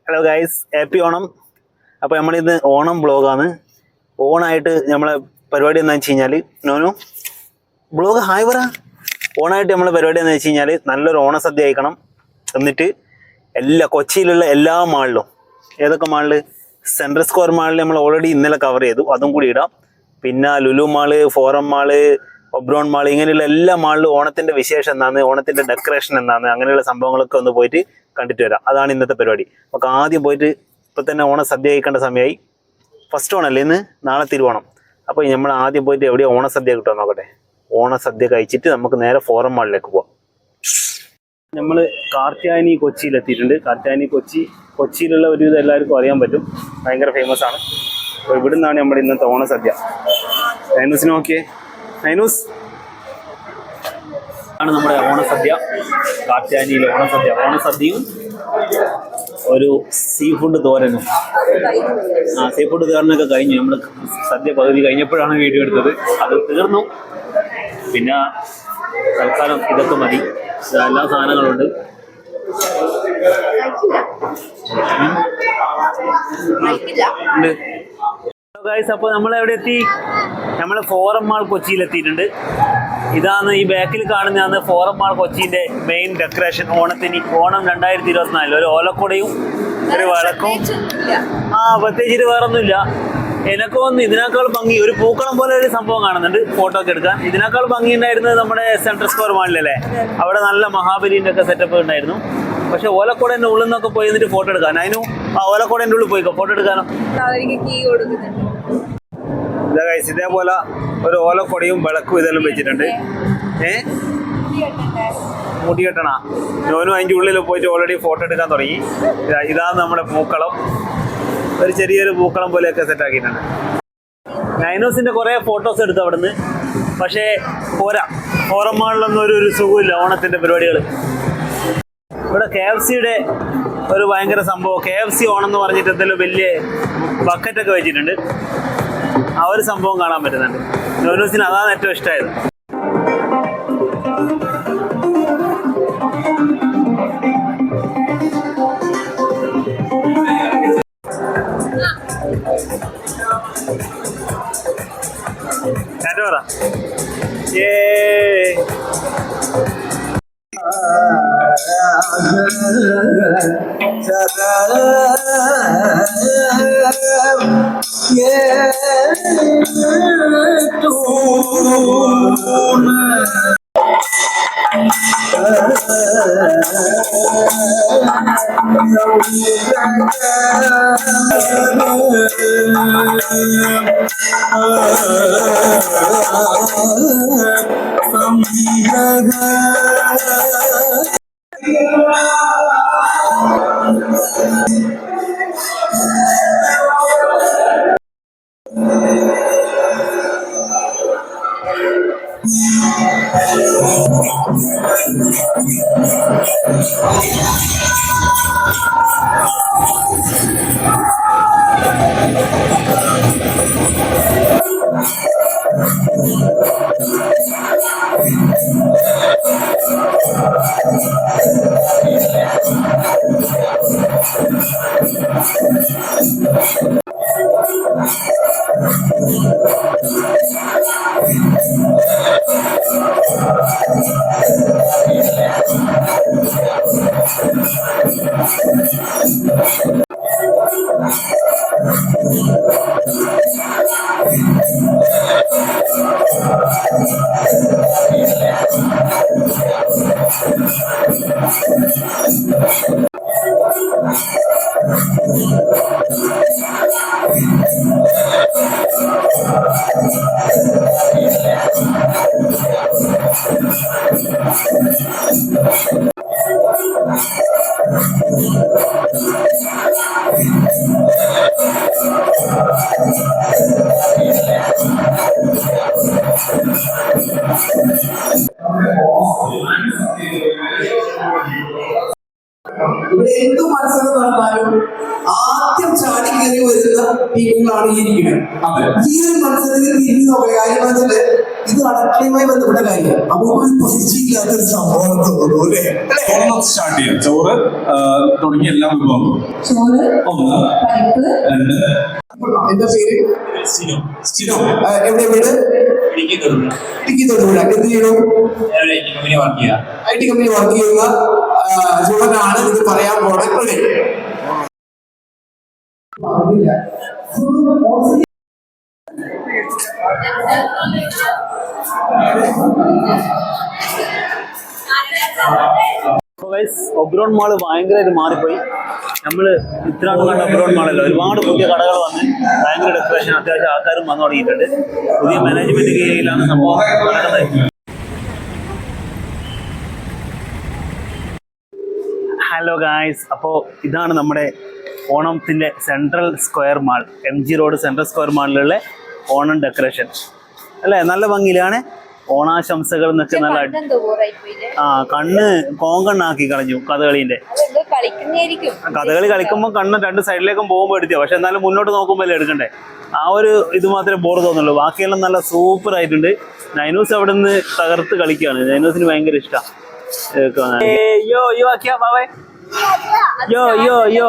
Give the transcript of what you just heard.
Hello guys, happy Onam. അപ്പോൾ നമ്മളിത് ഓണം ബ്ലോഗാണ്. ഓണായിട്ട് നമ്മളെ പരിപാടി എന്താണെന്ന് വെച്ച് കഴിഞ്ഞാൽ നോനു ബ്ലോഗ് ഹായ് പറ. ഓണായിട്ട് നമ്മളെ പരിപാടി എന്താണെന്ന് വെച്ച് കഴിഞ്ഞാൽ നല്ലൊരു ഓണസദ്യ കഴിക്കണം. എന്നിട്ട് കൊച്ചിയിലുള്ള എല്ലാ മാളിലും, ഏതൊക്കെ മാളിൽ, സെൻട്രൽ സ്ക്വയർ മാളിൽ നമ്മൾ ഓൾറെഡി ഇന്നലെ കവർ ചെയ്തു, അതും കൂടി ഇടാം. പിന്നെ Lulu mall, forum mall, Oberon mall, ഇങ്ങനെയുള്ള എല്ലാ മാളിലും ഓണത്തിൻ്റെ വിശേഷം എന്താണ്, ഓണത്തിൻ്റെ ഡെക്കറേഷൻ എന്താണ്, അങ്ങനെയുള്ള സംഭവങ്ങളൊക്കെ ഒന്ന് പോയിട്ട് കണ്ടിട്ട് വരാം. അതാണ് ഇന്നത്തെ പരിപാടി. നമുക്ക് ആദ്യം പോയിട്ട് ഇപ്പം തന്നെ ഓണസദ്യ കഴിക്കേണ്ട സമയമായി. ഫസ്റ്റ് ഓണല്ലേ ഇന്ന്, നാളെ തിരുവോണം. അപ്പോൾ നമ്മൾ ആദ്യം പോയിട്ട് എവിടെയാണ് ഓണസദ്യ കിട്ടുമോ നോക്കട്ടെ. ഓണസദ്യ കഴിച്ചിട്ട് നമുക്ക് നേരെ ഫോറം മാളിലേക്ക് പോവാം. നമ്മൾ കാർത്യായനി കൊച്ചിയിലെത്തിയിട്ടുണ്ട്. കാർത്യായനി കൊച്ചിയിലുള്ള ഒരുവിധം എല്ലാവർക്കും അറിയാൻ പറ്റും, ഭയങ്കര ഫേമസ് ആണ്. അപ്പോൾ ഇവിടെ നിന്നാണ് നമ്മുടെ ഇന്നത്തെ ഓണസദ്യ. നൈനൂസിന് നോക്കിയേ, നൈനൂസ് ആണ് നമ്മുടെ ഓണസദ്യ. കാർത്യായനിയിലെ ഓണസദ്യയും ഒരു സീ ഫുഡ് തോരനും. സീ ഫുഡ് തോരനൊക്കെ കഴിഞ്ഞു. നമ്മൾ സദ്യ പകുതി കഴിഞ്ഞപ്പോഴാണ് വീഡിയോ എടുത്തത്, അത് തീർന്നു. പിന്നെ തൽക്കാലം ഇതൊക്കെ മതി. എല്ലാ സാധനങ്ങളുണ്ട്. അപ്പോൾ നമ്മൾ എവിടെ എത്തി? നമ്മൾ ഫോറം മാൾ കൊച്ചിയിലെത്തിയിട്ടുണ്ട്. ഇതാണ് ഈ ബാക്കിൽ കാണുന്നതാണ് ഫോറം മാൾ കൊച്ചിൻ്റെ മെയിൻ ഡെക്കറേഷൻ. ഓണം 2024 ഒരു ഓലക്കുടയും ഒരു വിളക്കും. പ്രത്യേകിച്ചിട്ട് വേറെ ഒന്നുമില്ല. എനക്ക് വന്ന് ഇതിനേക്കാൾ ഭംഗി ഒരു പൂക്കളം പോലെ ഒരു സംഭവം കാണുന്നുണ്ട് ഫോട്ടോ ഒക്കെ എടുക്കാൻ. ഇതിനേക്കാൾ ഭംഗി ഉണ്ടായിരുന്നത് നമ്മുടെ സെൻട്രൽ സ്ക്വയർ മാളിലല്ലേ, അവിടെ നല്ല മഹാബലിൻ്റെ ഒക്കെ സെറ്റപ്പ് ഉണ്ടായിരുന്നു. പക്ഷെ ഓലക്കുടേൻ്റെ ഉള്ളിൽ നിന്നൊക്കെ പോയി എന്നിട്ട് ഫോട്ടോ എടുക്കാൻ, അതിനും ഓലക്കുടേൻ്റെ ഉള്ളിൽ പോയിക്കോ ഫോട്ടോ എടുക്കാനോ. ഇതേപോലെ ഒരു ഓലക്കൊടിയും വിളക്കും ഇതെല്ലാം വെച്ചിട്ടുണ്ട്. മുടി കെട്ടണ നോനും അതിൻ്റെ ഉള്ളിൽ പോയിട്ട് ഓൾറെഡി ഫോട്ടോ എടുക്കാൻ തുടങ്ങി. ഇതാണ് നമ്മുടെ പൂക്കളം, ഒരു ചെറിയൊരു പൂക്കളം പോലെയൊക്കെ സെറ്റാക്കിയിട്ടുണ്ട്. നൈനോസിൻ്റെ കുറേ ഫോട്ടോസ് എടുത്തു അവിടുന്ന്. പക്ഷേ പോരാ, ഫോറം മാളിലൊന്നും ഒരു സുഖമില്ല ഓണത്തിൻ്റെ പരിപാടികൾ. ഇവിടെ KFCയുടെ ഒരു ഭയങ്കര സംഭവം, KFC ഓണം എന്ന് പറഞ്ഞിട്ട് എന്തെങ്കിലും വലിയ ബക്കറ്റൊക്കെ വെച്ചിട്ടുണ്ട്. ആ ഒരു സംഭവം കാണാൻ പറ്റുന്നുണ്ട്. നോനൂസിന് അതാണ് ഏറ്റവും ഇഷ്ടമായത്. പറ ഇവിടെ എന്ത് മത്സരം നടന്നാലും ആദ്യം ചാടി കയറി വരുന്ന ടീമുകളാണ് ഈ ഇരിക്കുന്നത്. ഈ ഒരു മത്സരത്തിൽ തിരിഞ്ഞു നോക്കുക കാര്യം വെച്ചാല് ഇത് അടക്കളയുമായി ബന്ധപ്പെട്ട കാര്യമാണ്. അപ്പൊ ഒരു പരിചയമില്ലാത്തൊരു സംഭവം തോന്നുന്നു അല്ലേ? സ്റ്റാർട്ട് ചെയ്യാം. ചോറ് തുടങ്ങിയ എല്ലാ വിഭവങ്ങളും. ചോറ്, 1, പരിപ്പ്, 2. എന്താ പേര്? സ്റ്റിനോ. എവിടെ വീട്? ഇടുക്കി തൊടുപുഴ. എന്ത് ചെയ്യണു? IT കമ്പനി വർക്ക് ചെയ്യുന്ന സ്റ്റുഡന്റാണ് ഇത് പറയാൻ പോണത്. ഒബ്രോൺ മാള് ഭയങ്കരമായിട്ട് മാറിപ്പോയി. നമ്മള് ഇത്രയാണ് കണ്ട ഒബ്രോൺ മാളല്ലോ, ഒരുപാട് പുതിയ കടകൾ വന്ന് ഭയങ്കര ഡെക്കറേഷൻ, അത്യാവശ്യം ആൾക്കാരും വന്നു തുടങ്ങിയിട്ടുണ്ട്. പുതിയ മാനേജ്മെന്റ് കീഴിലാണ് സംഭവം നടക്കുന്നത്. ഹലോ ഗായ്സ്, അപ്പോൾ ഇതാണ് നമ്മുടെ ഓണത്തിൻ്റെ central square mall, MG road central square മാളിലുള്ള ഓണം ഡെക്കറേഷൻ അല്ലേ? നല്ല ഭംഗിയിലാണ്. ഓണാശംസകൾ എന്നൊക്കെ നല്ല കണ്ണ് കോങ്കണ്ണാക്കി കളഞ്ഞു കഥകളീൻ്റെ. കഥകളി കളിക്കുമ്പോൾ കണ്ണ് രണ്ട് സൈഡിലേക്കും പോകുമ്പോൾ എടുത്തിയോ, പക്ഷെ എന്നാലും മുന്നോട്ട് നോക്കുമ്പോൾ എടുക്കണ്ടേ. ആ ഒരു ഇത് മാത്രമേ ബോർ തോന്നുള്ളൂ. ബാക്കിയെല്ലാം നല്ല സൂപ്പർ ആയിട്ടുണ്ട്. നൈനൂസ് അവിടെ നിന്ന് തകർത്ത് കളിക്കുകയാണ്. നൈനൂസിന് ഭയങ്കര ഇഷ്ടമാണ്. യോ യോ ആക്കിയാ ബാബേ, യോ യോ യോ.